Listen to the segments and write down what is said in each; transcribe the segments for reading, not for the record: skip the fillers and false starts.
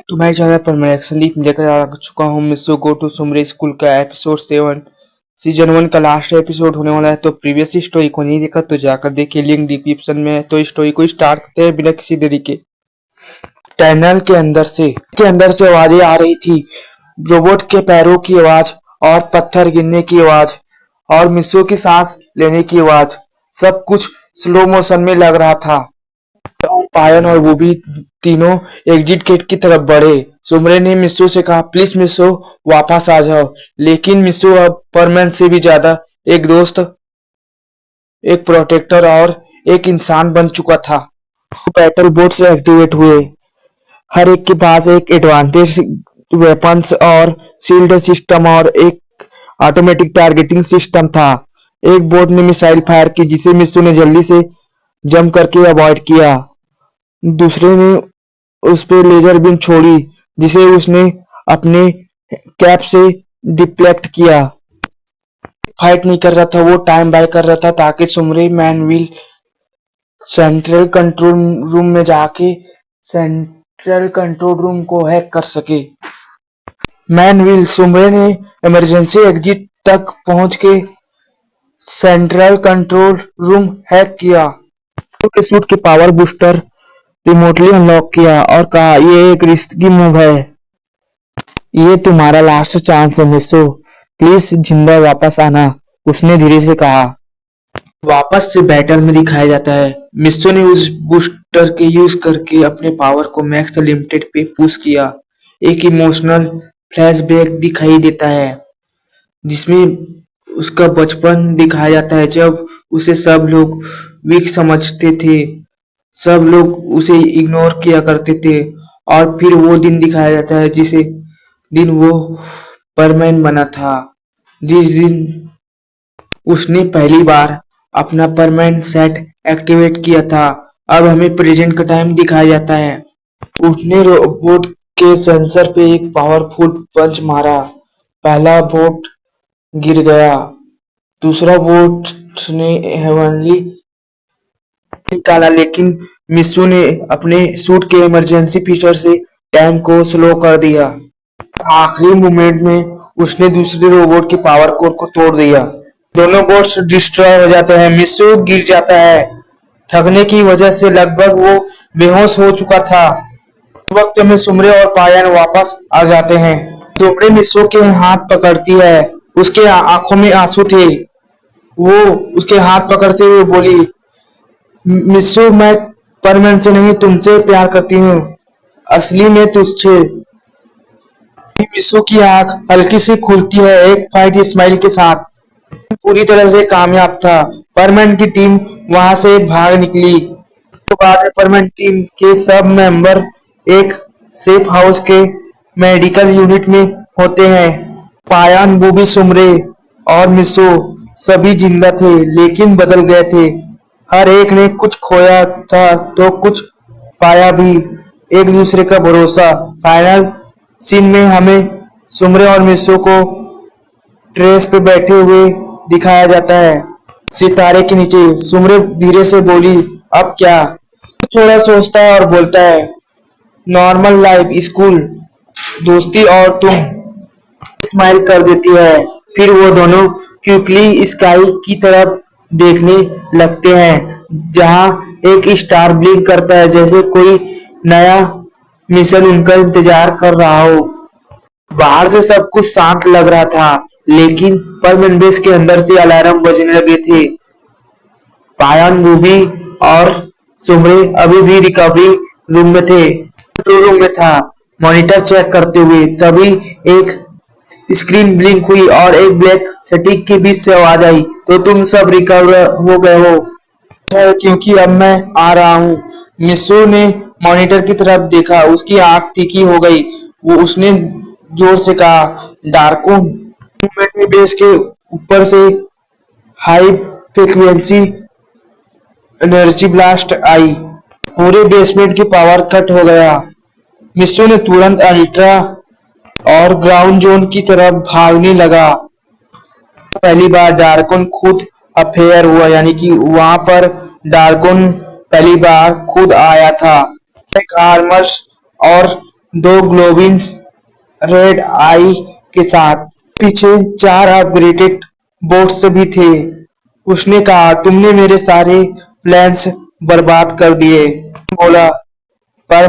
तुम्हारे चैनल पर मैं संदीप लेकर आ चुका हूँ मिस्सो गो टू सुमरे स्कूल का एपिसोड 7 सीजन 1 का लास्ट एपिसोड होने वाला है। तो प्रीवियस स्टोरी को नहीं देखा तो जाकर देखिए, लिंक डिस्क्रिप्शन में है। तो स्टोरी को स्टार्ट करते हैं बिना किसी देरी के। टनल के अंदर से आवाजें आ रही थी, रोबोट के पैरों की आवाज और पत्थर गिरने की आवाज और मिस्सो की सांस लेने की आवाज। सब कुछ स्लो मोशन में लग रहा था। पायन और वो भी तीनों एग्जिट गेट की तरफ बढ़े। सुमरे ने मिस्सो से कहा, प्लीज मिस्सो वापस आ जाओ। लेकिन मिस्सो अब परमैन से भी ज्यादा एक दोस्त, एक प्रोटेक्टर और एक इंसान बन चुका था। बैटल बोट से एक्टिवेट हुए। हर एक के पास एक एडवांटेज वेपन्स और शील्ड सिस्टम और एक ऑटोमेटिक टारगेटिंग सिस्टम था। एक बोट ने मिसाइल फायर की जिसे मिस्सो ने जल्दी से जंप करके अवॉइड किया। दूसरे ने उस पे लेजर बीम छोड़ी जिसे उसने अपने कैप से डिफ्लेक्ट किया। फाइट नहीं कर रहा था, वो टाइम बाय कर रहा था ताकि सुमरे मैनविल सेंट्रल कंट्रोल रूम में जाके सेंट्रल कंट्रोल रूम को हैक कर सके। मैनविल सुमरे ने इमरजेंसी एग्जिट तक पहुंच के सेंट्रल कंट्रोल रूम हैक किया। के सूट के पावर बूस्टर रिमोटली अनलॉक किया और कहा, ये एक रिस्की मूव है। ये तुम्हारा लास्ट चांस है मिस्सो, प्लीज जिंदा वापस आना, उसने धीरे से कहा। वापस से बैटल में दिखाया जाता है, मिस्सो ने उस बूस्टर के यूज करके अपने पावर को मैक्स लिमिटेड पे पुश किया। एक इमोशनल फ्लैशबैक दिखाई देता है जिसमें उसका बचपन दिखाया जाता है, जब उसे सब लोग वीक समझते थे, सब लोग उसे इग्नोर किया करते थे। और फिर वो दिन दिखाया जाता है जिसे दिन वो परमैन बना था, जिस दिन उसने पहली बार अपना परमैन सेट एक्टिवेट किया था। अब हमें प्रेजेंट का टाइम दिखाया जाता है। उसने रोबोट के सेंसर पे एक पावरफुल पंच मारा। पहला बोट गिर गया, दूसरा बोट ने हेवनली निकाला, लेकिन मिस्सो ने अपने सूट के इमरजेंसी फीचर से टाइम को स्लो कर दिया। आखिरी मोमेंट में उसने दूसरे रोबोट के पावर कोर को तोड़ दिया। दोनों बोट्स डिस्ट्रॉय हो जाते हैं। मिस्सो गिर जाता है। थकने की वजह से लगभग वो बेहोश हो चुका था। उस वक्त में सुमरे और पायन वापस आ जाते हैं। सुमरे मिस्सो के हाथ पकड़ती है, उसके आंखों में आंसू थे। वो उसके हाथ पकड़ते हुए बोली, मिस्सो, मैं परमैन से नहीं तुमसे प्यार करती हूँ, असली में तुझसे। मिस्सो की आंख हल्की सी खुलती है एक फाइट स्माइल के साथ। पूरी तरह से कामयाब था। परमैन की टीम वहां से भाग निकली। तो बाद में परमैन टीम के सब मेंबर एक सेफ हाउस के मेडिकल यूनिट में होते हैं। पायान, बूबी, सुमरे और मिस्सो सभी जिंदा थे लेकिन बदल गए थे। हर एक ने कुछ खोया था तो कुछ पाया भी, एक दूसरे का भरोसा। फाइनल सीन में हमें सुमरे और मिस्सो को ट्रेस पे बैठे हुए दिखाया जाता है, सितारे के नीचे। सुमरे धीरे से बोली, अब क्या? थोड़ा सोचता है और बोलता है, नॉर्मल लाइफ, स्कूल, दोस्ती और तुम। स्माइल कर देती है। फिर वो दोनों क्विकली स्काई की तरफ देखने लगते हैं जहां एक स्टार ब्लिंक करता है, जैसे कोई नया मिशन उनका इंतजार कर रहा हो। बाहर से सब कुछ शांत लग रहा था लेकिन परमैन बेस के अंदर से अलार्म बजने लगे थे। पायन, बूबी और सुमरे अभी भी रिकवरी रूम में थे। कंट्रोल रूम में था, मॉनिटर चेक करते हुए। तभी एक स्क्रीन ब्लिंक हुई और एक ब्लैक स्टिक के बीच से आवाज आई, तो तुम सब रिकवर हो गए हो? क्योंकि अब मैं आ रहा हूँ। मिस्सो ने मॉनिटर की तरफ देखा, उसकी आंख तीखी हो गई। उसने जोर से कहा, डार्कोन। मूवमेंट में बेस के ऊपर से हाई फ्रीक्वेंसी एनर्जी ब्लास्ट आई। पूरे बेसमेंट की पावर कट हो गया। मिस्सो ने तुरंत अल्ट्रा और ग्राउंड जोन की तरफ भागने लगा। पहली बार डार्कोन खुद अफेयर हुआ, यानी कि वहां पर डार्कोन पहली बार खुद आया था। एक आर्मर्स और दो ग्लोविंग रेड आई के साथ। पीछे 4 अपग्रेडेड बोट्स भी थे। उसने कहा, तुमने मेरे सारे प्लान्स बर्बाद कर दिए। बोला, पर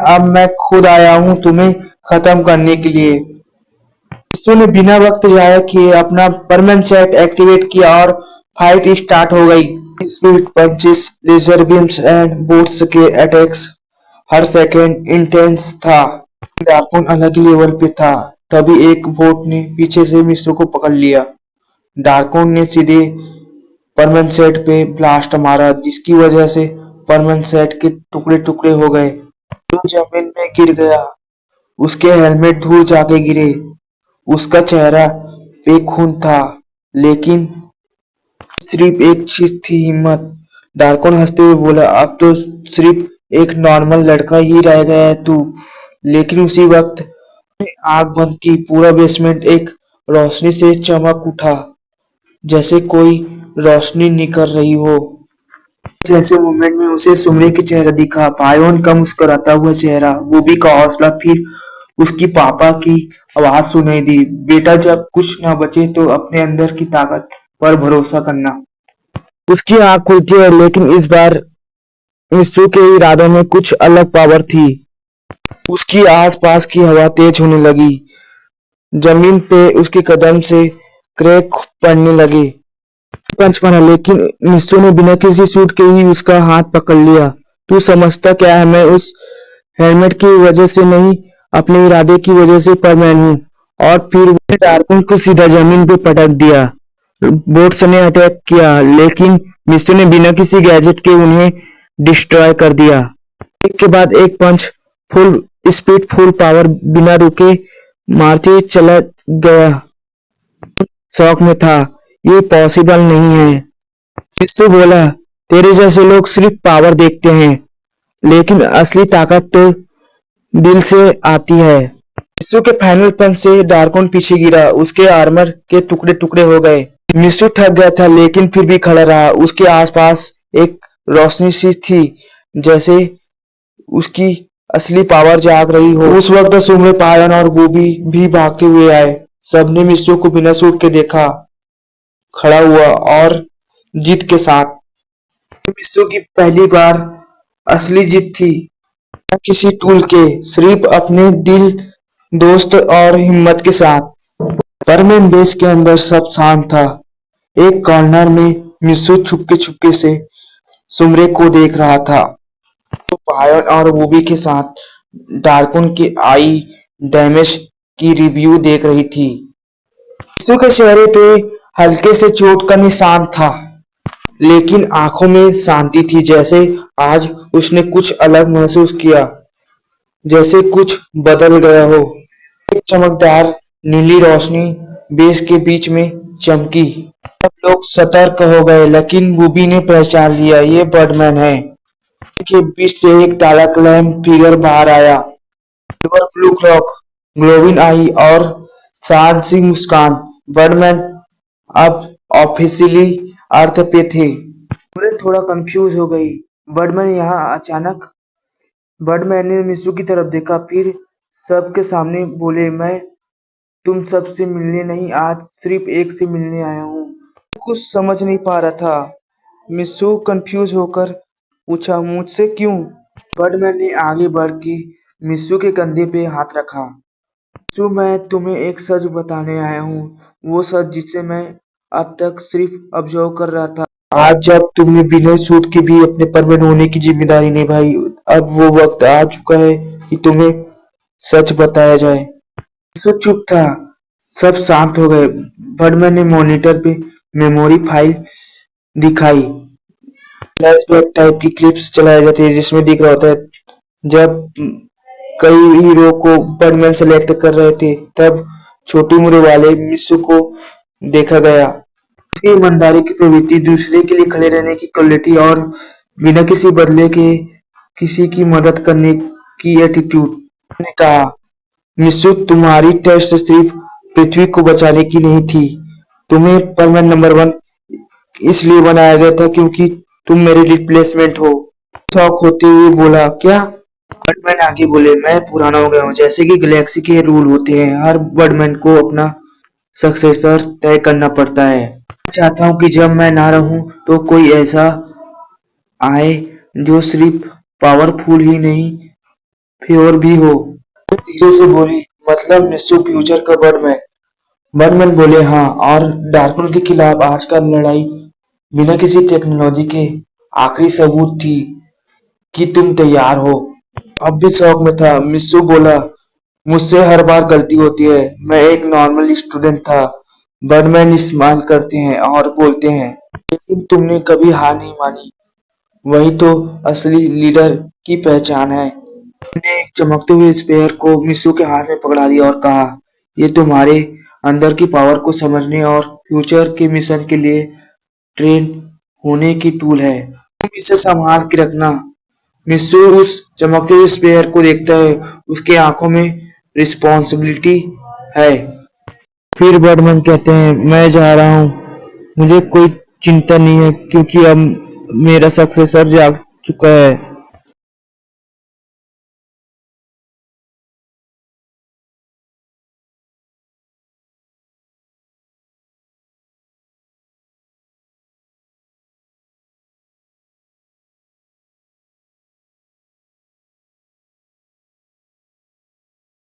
अब मैं खुद आया हूँ तुम्हें खत्म करने के लिए। यीशु ने बिना वक्त जाया किए अपना परमानेंट सेट एक्टिवेट किया और फाइट स्टार्ट हो गई। Speed punches, laser beams and bots के अटैक्स हर सेकंड इंटेंस था। डार्कन अलग ही लेवल पे था। तभी एक बोट ने पीछे से मिस्सू को पकड़ लिया। डार्कन ने सीधे परमानेंट सेट पे ब्लास्ट मारा, जिसकी वजह से परमानेंट सेट के टुकड़े टुकड़े हो गए। वो जमीन में गिर गया। उसके हेलमेट धूल जाके गिरे। उसका चेहरा पे खून था, लेकिन सिर्फ एक चीज थी, हिम्मत। डार्कन हंसते हुए बोला, अब तो सिर्फ एक नॉर्मल लड़का ही रह गया है तू। लेकिन उसी वक्त उसने आंख बंद की। पूरा बेसमेंट एक रोशनी से चमक उठा, जैसे कोई रोशनी निकल रही हो। जैसे मोमेंट में उसे सुमरे के चेहरा दिखा, भाईयों का मुस्कुराता हुआ चेहरा, बूबी का हौसला, फिर उसकी पापा की आवाज सुनाई दी, बेटा जब कुछ न बचे तो अपने अंदर की ताकत पर भरोसा करना। उसकी आंख खुलती है, लेकिन इस बार मिस्सू के इरादों में कुछ अलग पावर थी। उसकी आसपास की हवा तेज होने लगी। जमीन पे उसके कदम से क्रैक पड़ने लगे। पंच मारा, लेकिन मिस्सू ने बिना किसी सूट के ही उसका हाथ पकड़ लिया। तू समझता क्या है, मैं उस हेलमेट की वजह से नहीं, अपने इरादे की वजह से परमैन हूँ। और फिर उसने डार्कन को सीधा जमीन पे पटक दिया। बोट्स ने अटैक किया, लेकिन मिस्टर ने बिना किसी गैजेट के उन्हें डिस्ट्रॉय कर दिया। एक के बाद एक पंच, फुल स्पीड, फुल पावर, बिना रुके मारते चला गया। शौक में था, ये पॉसिबल नहीं है। मिस्टर बोला, तेरे जैसे लोग सिर्फ पावर देखते हैं, लेकिन असली ताकत तो दिल से आती है। मिस्टर के फाइनल पंच से डार्कन पीछे गिरा। उसके आर्मर के टुकड़े टुकड़े हो गए। मिस्टर थक गया था, लेकिन फिर भी खड़ा रहा। उसके आसपास एक रोशनी सी थी, जैसे उसकी असली पावर जाग रही हो। उस वक्त सुम्रे, पायन और बूबी भी भागते हुए आए। सबने मिस्टर को बिना सूट के देखा, खड़ा हुआ और जीत के साथ। मिस्टर की पहली बार असली जीत थी, बिना किसी टूल के, सिर्फ अपने दिल, दोस्त और हिम्मत के साथ। परमेन बेस के अंदर सब शांत था। एक कॉर्नर में मिस्सू छुपके छुपके से सुमरे को देख रहा था। तो पायन और बूबी के साथ डार्कन के आई डैमेज की रिव्यू देख रही थी। मिस्सू के चेहरे पे हल्के से चोट का निशान था, लेकिन आंखों में शांति थी, जैसे आज उसने कुछ अलग महसूस किया, जैसे कुछ बदल गया हो। एक चमकदार नीली रोशनी बेस के बीच में चमकी। सब लोग सतर्क हो गए, लेकिन बूबी ने पहचान लिया, ये बर्डमैन है। के बीच से एक काला क्लैम फिगर बाहर आया। सिल्वर ब्लू क्लॉक, ग्लोविंग आई और शांत सी मुस्कान। बर्डमैन अब ऑफिशियली अर्थ पे थे। पूरे थोड़ा कंफ्यूज हो गई। बर्डमैन यहाँ अचानक। बर्डमैन ने मिस्सू की तरफ देखा, फिर सबके सामने बोले, मैं तुम सबसे मिलने नहीं, आज सिर्फ एक से मिलने आया हूँ। कुछ समझ नहीं पा रहा था। मिस्सू कंफ्यूज होकर पूछा, मुझसे क्यों? बर्डमैन ने आगे बढ़ के मिस्सू के कंधे पे हाथ रखा। मिस्सू, मैं तुम्हें एक सच बताने आया हूँ, वो सच जिसे मैं अब तक सिर्फ ऑब्जर्व कर रहा था। आज जब तुमने बिना सूट के भी अपने परमानेंट होने की जिम्मेदारी निभाई, अब वो वक्त आ चुका है कि तुम्हें सच बताया जाए। मिस्सू चुप था। सब शांत हो गए। बर्डमैन ने मॉनिटर पे मेमोरी फाइल दिखाई। फ्लैशबैक टाइप की क्लिप्स चलाए जाते हैं, जिसमें दिख रहा होता है जब कई हीरो को बर्डमैन सेलेक्ट कर रहे थे, तब छोटी उम्र वाले मिस्सू को देखा गया। उसकी ईमानदारी की प्रवृत्ति, दूसरे के लिए खड़े रहने की क्वालिटी और बिना किसी बदले के किसी की मदद करने की एटीट्यूड। ने कहा, मिस्सू, तुम्हारी टेस्ट सिर्फ पृथ्वी को बचाने की नहीं थी। तुम्हें परमानेंट नंबर 1 इसलिए बनाया गया था क्योंकि तुम मेरे रिप्लेसमेंट हो। शॉक होते हुए बोला, क्या? बर्डमैन आगे बोले, मैं पुराना हो गया हूँ। जैसे कि गैलेक्सी के रूल होते हैं, हर बर्डमैन को अपना सक्सेसर तय करना पड़ता है। मैं चाहता हूँ कि जब मैं ना रहूं तो कोई ऐसा आए जो सिर्फ पावरफुल ही नहीं प्योर भी हो। धीरे से बोली, मतलब मिस्टर फ्यूचर का बर्डमैन? बर्डमैन बोले, हाँ, और डार्कन के खिलाफ आज का लड़ाई बिना किसी टेक्नोलॉजी के आखिरी सबूत थी कि तुम तैयार हो। अब भी शौक में था। मिस्सू बोला, मुझसे हर बार गलती होती है, मैं एक नॉर्मल स्टूडेंट था। बर्डमैन स्माइल करते हैं और बोलते हैं, लेकिन तुमने कभी हार नहीं मानी, वही तो असली लीडर की पहचान है। उसने एक चमकते हुए स्पेयर को मिस्सू के हाथ में पकड़ा दिया और कहा, ये तुम्हारे अंदर की पावर को समझने और फ्यूचर के मिशन के लिए ट्रेन होने की टूल है। तुम इसे संभाल के रखना। मिस्सू उस चमकते हुए स्पेयर को देखता है, उसके आंखों में रिस्पॉन्सिबिलिटी है। फिर बर्डमैन कहते हैं, मैं जा रहा हूँ, मुझे कोई चिंता नहीं है क्योंकि अब मेरा सक्सेसर जाग चुका है।